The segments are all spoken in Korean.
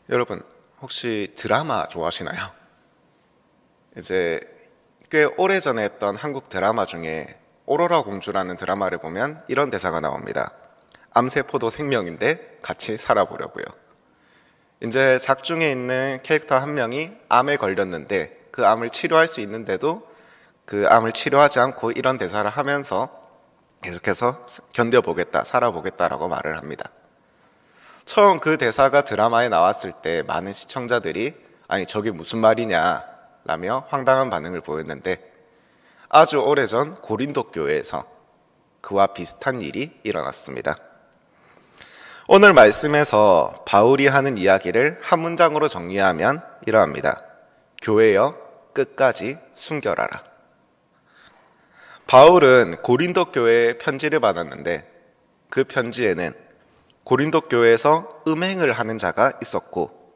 여러분, 혹시 드라마 좋아하시나요? 이제 꽤 오래전에 했던 한국 드라마 중에 오로라 공주라는 드라마를 보면 이런 대사가 나옵니다. 암세포도 생명인데 같이 살아보려고요. 이제 작중에 있는 캐릭터 한 명이 암에 걸렸는데 그 암을 치료할 수 있는데도 그 암을 치료하지 않고 이런 대사를 하면서 계속해서 견뎌보겠다, 살아보겠다라고 말을 합니다. 처음 그 대사가 드라마에 나왔을 때 많은 시청자들이 아니 저게 무슨 말이냐 라며 황당한 반응을 보였는데, 아주 오래전 고린도 교회에서 그와 비슷한 일이 일어났습니다. 오늘 말씀에서 바울이 하는 이야기를 한 문장으로 정리하면 이러합니다. 교회여 끝까지 순결하라. 바울은 고린도 교회에 편지를 받았는데 그 편지에는 고린도 교회에서 음행을 하는 자가 있었고,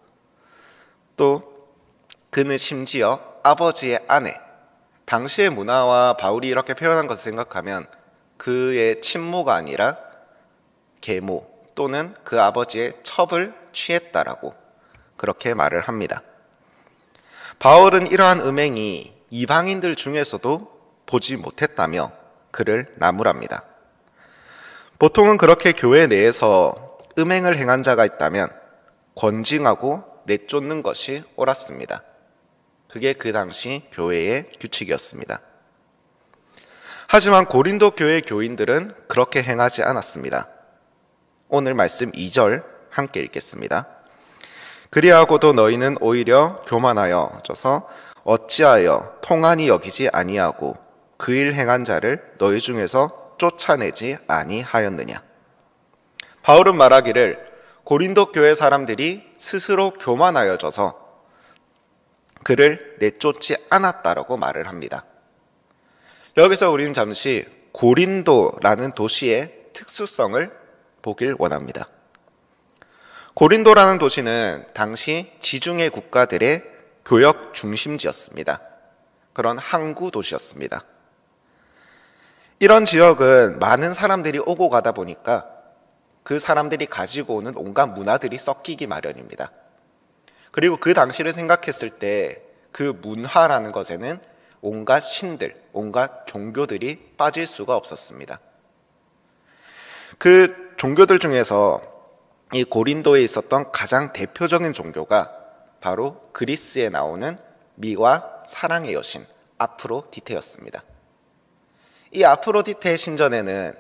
또 그는 심지어 아버지의 아내, 당시의 문화와 바울이 이렇게 표현한 것을 생각하면 그의 친모가 아니라 계모 또는 그 아버지의 첩을 취했다라고 그렇게 말을 합니다. 바울은 이러한 음행이 이방인들 중에서도 보지 못했다며 그를 나무랍니다. 보통은 그렇게 교회 내에서 음행을 행한 자가 있다면 권징하고 내쫓는 것이 옳았습니다. 그게 그 당시 교회의 규칙이었습니다. 하지만 고린도 교회 교인들은 그렇게 행하지 않았습니다. 오늘 말씀 2절 함께 읽겠습니다. 그리하고도 너희는 오히려 교만하여져서 어찌하여 통한이 여기지 아니하고 그 일 행한 자를 너희 중에서 쫓아내지 아니하였느냐. 바울은 말하기를 고린도 교회 사람들이 스스로 교만하여져서 그를 내쫓지 않았다라고 말을 합니다. 여기서 우리는 잠시 고린도라는 도시의 특수성을 보길 원합니다. 고린도라는 도시는 당시 지중해 국가들의 교역 중심지였습니다. 그런 항구 도시였습니다. 이런 지역은 많은 사람들이 오고 가다 보니까 그 사람들이 가지고 오는 온갖 문화들이 섞이기 마련입니다. 그리고 그 당시를 생각했을 때 그 문화라는 것에는 온갖 신들, 온갖 종교들이 빠질 수가 없었습니다. 그 종교들 중에서 이 고린도에 있었던 가장 대표적인 종교가 바로 그리스에 나오는 미와 사랑의 여신 아프로디테였습니다. 이 아프로디테 신전에는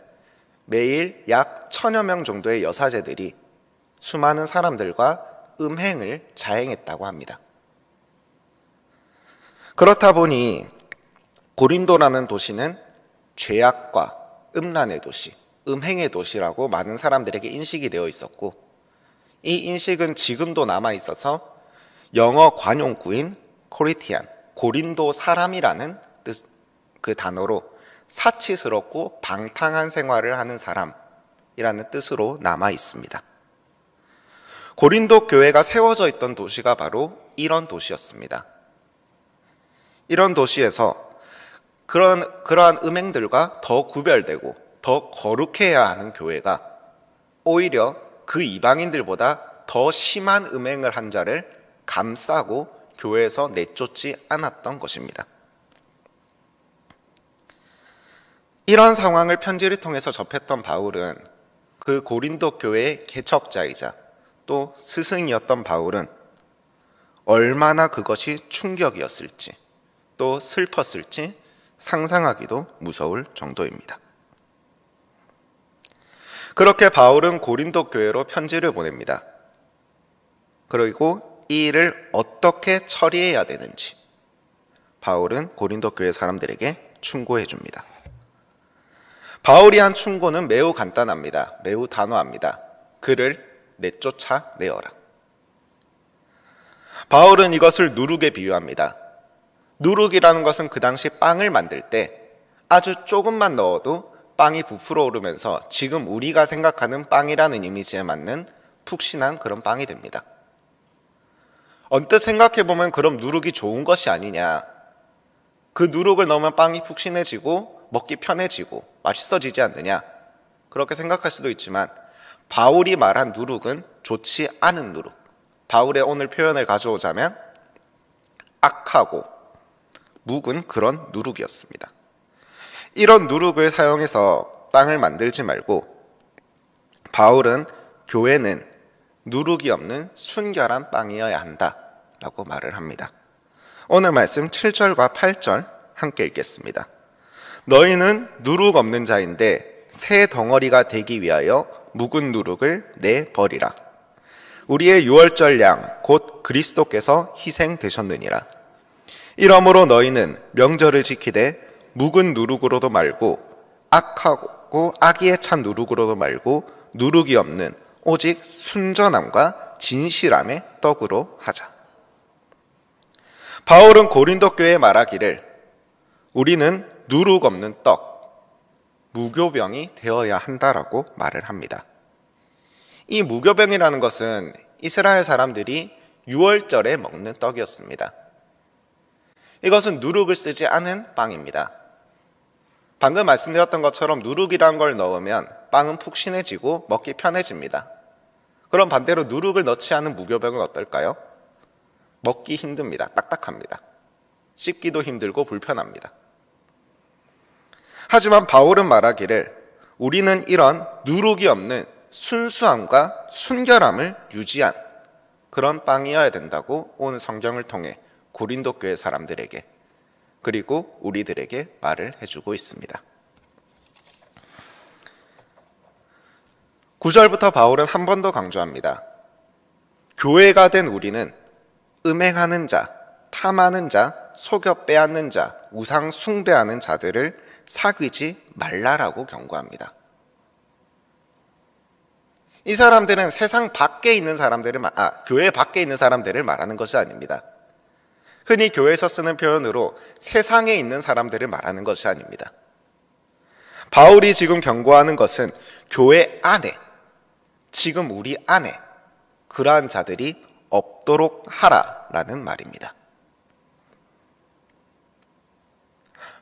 매일 약 1000여 명 정도의 여사제들이 수많은 사람들과 음행을 자행했다고 합니다. 그렇다 보니 고린도라는 도시는 죄악과 음란의 도시, 음행의 도시라고 많은 사람들에게 인식이 되어 있었고, 이 인식은 지금도 남아 있어서 영어 관용구인 코리티안, 고린도 사람이라는 그 단어로 사치스럽고 방탕한 생활을 하는 사람이라는 뜻으로 남아 있습니다. 고린도 교회가 세워져 있던 도시가 바로 이런 도시였습니다. 이런 도시에서 그러한 음행들과 더 구별되고 더 거룩해야 하는 교회가 오히려 그 이방인들보다 더 심한 음행을 한 자를 감싸고 교회에서 내쫓지 않았던 것입니다. 이런 상황을 편지를 통해서 접했던 바울은 그 고린도 교회의 개척자이자 또 스승이었던 바울은 얼마나 그것이 충격이었을지 또 슬펐을지 상상하기도 무서울 정도입니다. 그렇게 바울은 고린도 교회로 편지를 보냅니다. 그리고 이 일을 어떻게 처리해야 되는지 바울은 고린도 교회 사람들에게 충고해 줍니다. 바울이 한 충고는 매우 간단합니다. 매우 단호합니다. 그를 내쫓아내어라. 바울은 이것을 누룩에 비유합니다. 누룩이라는 것은 그 당시 빵을 만들 때 아주 조금만 넣어도 빵이 부풀어 오르면서 지금 우리가 생각하는 빵이라는 이미지에 맞는 푹신한 그런 빵이 됩니다. 언뜻 생각해보면 그럼 누룩이 좋은 것이 아니냐. 그 누룩을 넣으면 빵이 푹신해지고 먹기 편해지고 맛있어지지 않느냐. 그렇게 생각할 수도 있지만 바울이 말한 누룩은 좋지 않은 누룩, 바울의 오늘 표현을 가져오자면 악하고 묵은 그런 누룩이었습니다. 이런 누룩을 사용해서 빵을 만들지 말고 바울은 교회는 누룩이 없는 순결한 빵이어야 한다라고 말을 합니다. 오늘 말씀 7절과 8절 함께 읽겠습니다. 너희는 누룩 없는 자인데 새 덩어리가 되기 위하여 묵은 누룩을 내버리라. 우리의 유월절 양 곧 그리스도께서 희생되셨느니라. 이러므로 너희는 명절을 지키되 묵은 누룩으로도 말고 악하고 악의에 찬 누룩으로도 말고 누룩이 없는 오직 순전함과 진실함의 떡으로 하자. 바울은 고린도 교회에 말하기를 우리는 누룩 없는 떡, 무교병이 되어야 한다라고 말을 합니다. 이 무교병이라는 것은 이스라엘 사람들이 유월절에 먹는 떡이었습니다. 이것은 누룩을 쓰지 않은 빵입니다. 방금 말씀드렸던 것처럼 누룩이란 걸 넣으면 빵은 푹신해지고 먹기 편해집니다. 그럼 반대로 누룩을 넣지 않은 무교병은 어떨까요? 먹기 힘듭니다. 딱딱합니다. 씹기도 힘들고 불편합니다. 하지만 바울은 말하기를 우리는 이런 누룩이 없는 순수함과 순결함을 유지한 그런 빵이어야 된다고 오늘 성경을 통해 고린도 교회 사람들에게 그리고 우리들에게 말을 해주고 있습니다. 9절부터 바울은 한 번 더 강조합니다. 교회가 된 우리는 음행하는 자, 탐하는 자, 속여 빼앗는 자, 우상 숭배하는 자들을 사귀지 말라라고 경고합니다. 이 사람들은 세상 밖에 있는 사람들을 교회 밖에 있는 사람들을 말하는 것이 아닙니다. 흔히 교회에서 쓰는 표현으로 세상에 있는 사람들을 말하는 것이 아닙니다. 바울이 지금 경고하는 것은 교회 안에, 지금 우리 안에 그러한 자들이 없도록 하라라는 말입니다.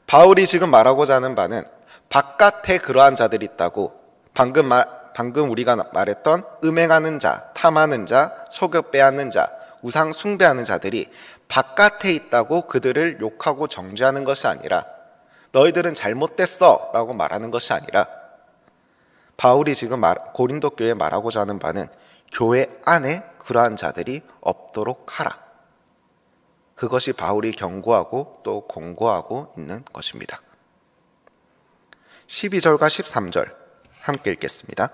바울이 지금 말하고자 하는 바는 바깥에 그러한 자들이 있다고 방금 우리가 말했던 음행하는 자, 탐하는 자, 속여 빼앗는 자, 우상 숭배하는 자들이 바깥에 있다고 그들을 욕하고 정죄하는 것이 아니라 너희들은 잘못됐어 라고 말하는 것이 아니라 바울이 지금 고린도 교회에 말하고자 하는 바는 교회 안에 그러한 자들이 없도록 하라. 그것이 바울이 경고하고 또 공고하고 있는 것입니다. 12절과 13절 함께 읽겠습니다.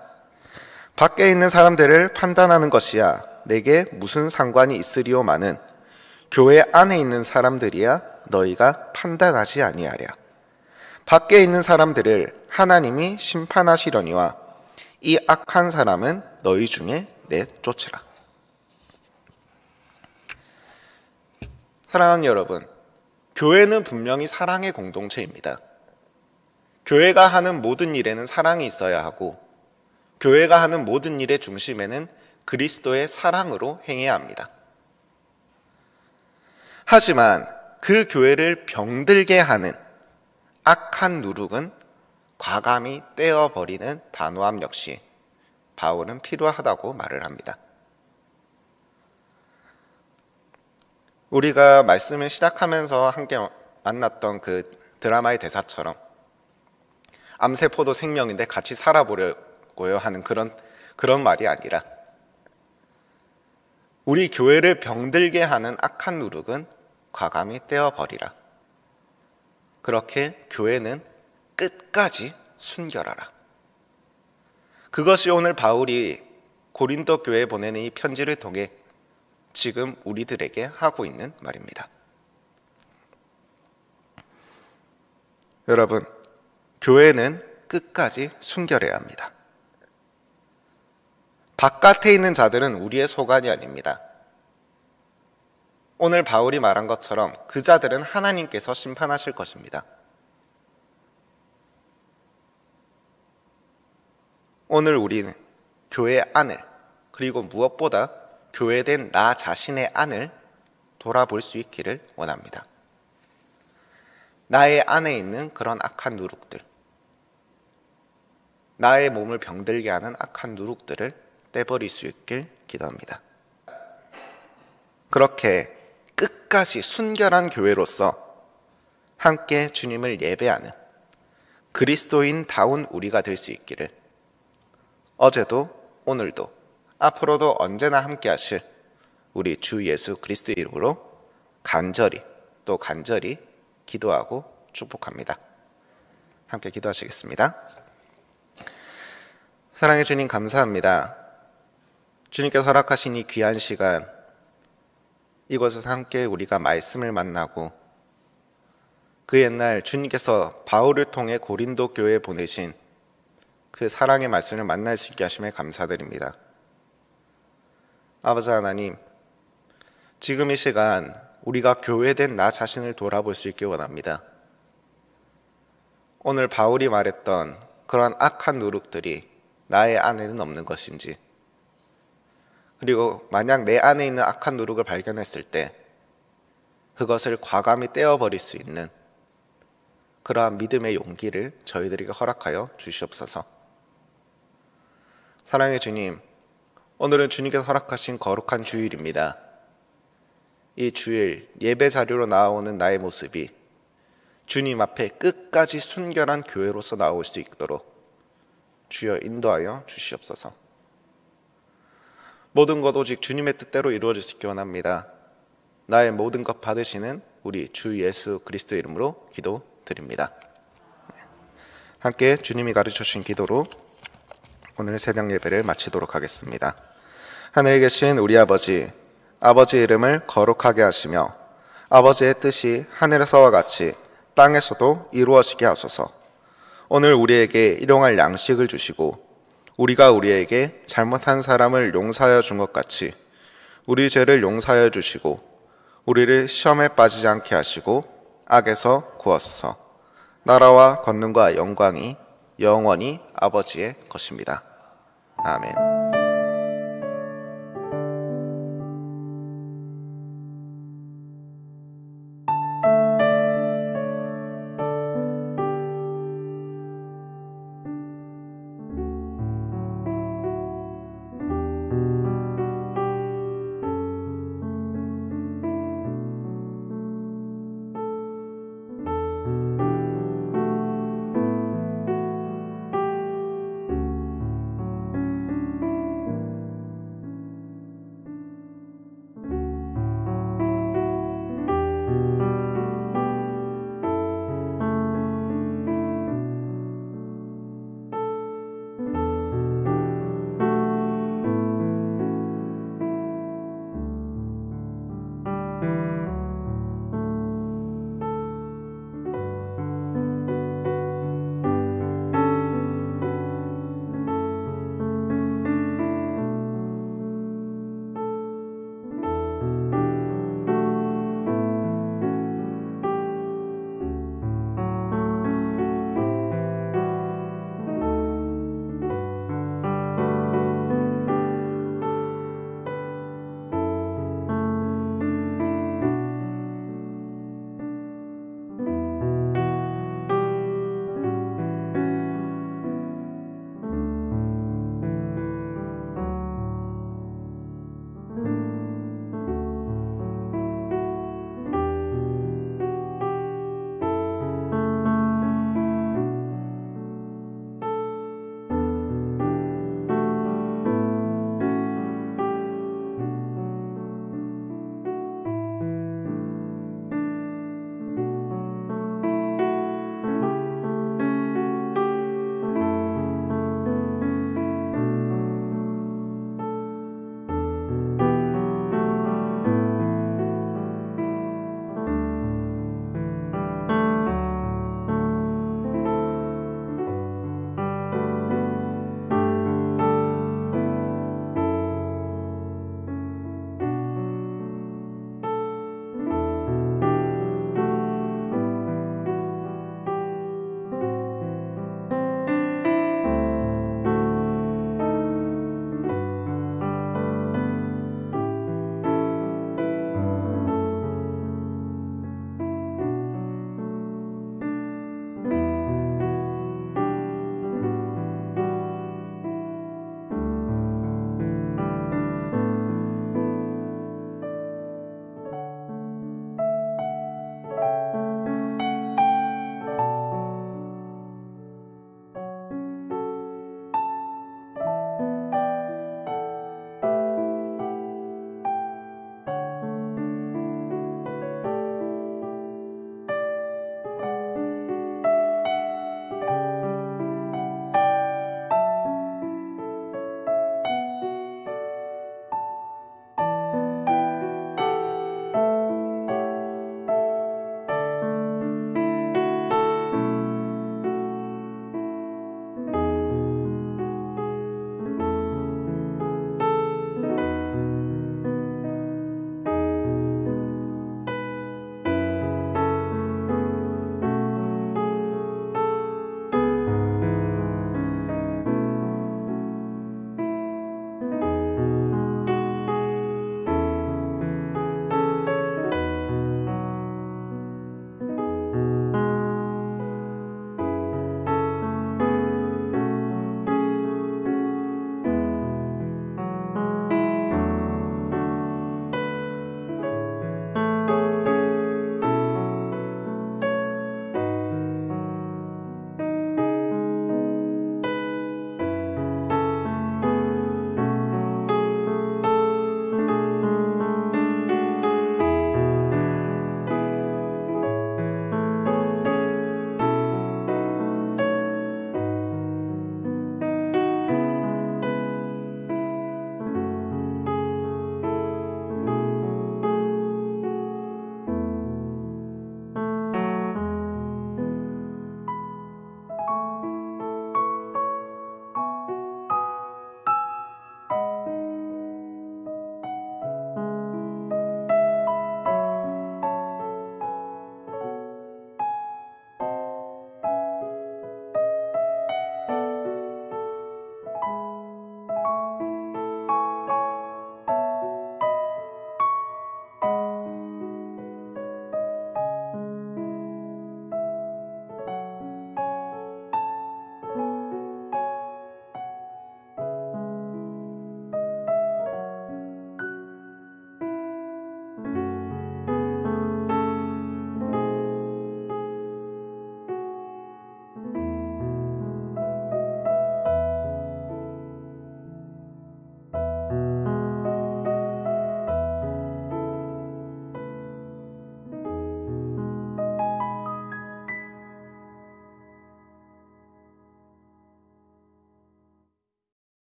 밖에 있는 사람들을 판단하는 것이야 내게 무슨 상관이 있으리오마는 교회 안에 있는 사람들이야 너희가 판단하지 아니하랴. 밖에 있는 사람들을 하나님이 심판하시려니와 이 악한 사람은 너희 중에 내쫓으라. 사랑하는 여러분, 교회는 분명히 사랑의 공동체입니다. 교회가 하는 모든 일에는 사랑이 있어야 하고 교회가 하는 모든 일의 중심에는 그리스도의 사랑으로 행해야 합니다. 하지만 그 교회를 병들게 하는 악한 누룩은 과감히 떼어버리는 단호함 역시 바울은 필요하다고 말을 합니다. 우리가 말씀을 시작하면서 함께 만났던 그 드라마의 대사처럼 암세포도 생명인데 같이 살아보려고요 하는 그런 말이 아니라 우리 교회를 병들게 하는 악한 누룩은 과감히 떼어버리라. 그렇게 교회는 끝까지 순결하라. 그것이 오늘 바울이 고린도 교회에 보내는 이 편지를 통해 지금 우리들에게 하고 있는 말입니다. 여러분, 교회는 끝까지 순결해야 합니다. 바깥에 있는 자들은 우리의 소관이 아닙니다. 오늘 바울이 말한 것처럼 그 자들은 하나님께서 심판하실 것입니다. 오늘 우리는 교회 안을 그리고 무엇보다 교회된 나 자신의 안을 돌아볼 수 있기를 원합니다. 나의 안에 있는 그런 악한 누룩들, 나의 몸을 병들게 하는 악한 누룩들을 떼버릴 수 있길 기도합니다. 그렇게 끝까지 순결한 교회로서 함께 주님을 예배하는 그리스도인다운 우리가 될 수 있기를 어제도 오늘도 앞으로도 언제나 함께 하실 우리 주 예수 그리스도 이름으로 간절히 기도하고 축복합니다. 함께 기도하시겠습니다. 사랑해 주님, 감사합니다. 주님께서 허락하신 이 귀한 시간, 이곳에서 함께 우리가 말씀을 만나고 그 옛날 주님께서 바울을 통해 고린도 교회에 보내신 그 사랑의 말씀을 만날 수 있게 하심에 감사드립니다. 아버지 하나님, 지금 이 시간 우리가 교회된 나 자신을 돌아볼 수 있길 원합니다. 오늘 바울이 말했던 그러한 악한 누룩들이 나의 안에는 없는 것인지, 그리고 만약 내 안에 있는 악한 누룩을 발견했을 때 그것을 과감히 떼어버릴 수 있는 그러한 믿음의 용기를 저희들에게 허락하여 주시옵소서. 사랑의 주님, 오늘은 주님께서 허락하신 거룩한 주일입니다. 이 주일 예배 자리로 나오는 나의 모습이 주님 앞에 끝까지 순결한 교회로서 나올 수 있도록 주여 인도하여 주시옵소서. 모든 것 오직 주님의 뜻대로 이루어질 수 있기 원합니다. 나의 모든 것 받으시는 우리 주 예수 그리스도 이름으로 기도드립니다. 함께 주님이 가르쳐 주신 기도로 오늘 새벽 예배를 마치도록 하겠습니다. 하늘에 계신 우리 아버지, 아버지의 이름을 거룩하게 하시며 아버지의 뜻이 하늘에서와 같이 땅에서도 이루어지게 하소서. 오늘 우리에게 일용할 양식을 주시고 우리가 우리에게 잘못한 사람을 용서하여 준 것 같이 우리 죄를 용서하여 주시고 우리를 시험에 빠지지 않게 하시고 악에서 구하소서. 나라와 권능과 영광이 영원히 아버지의 것입니다. 아멘.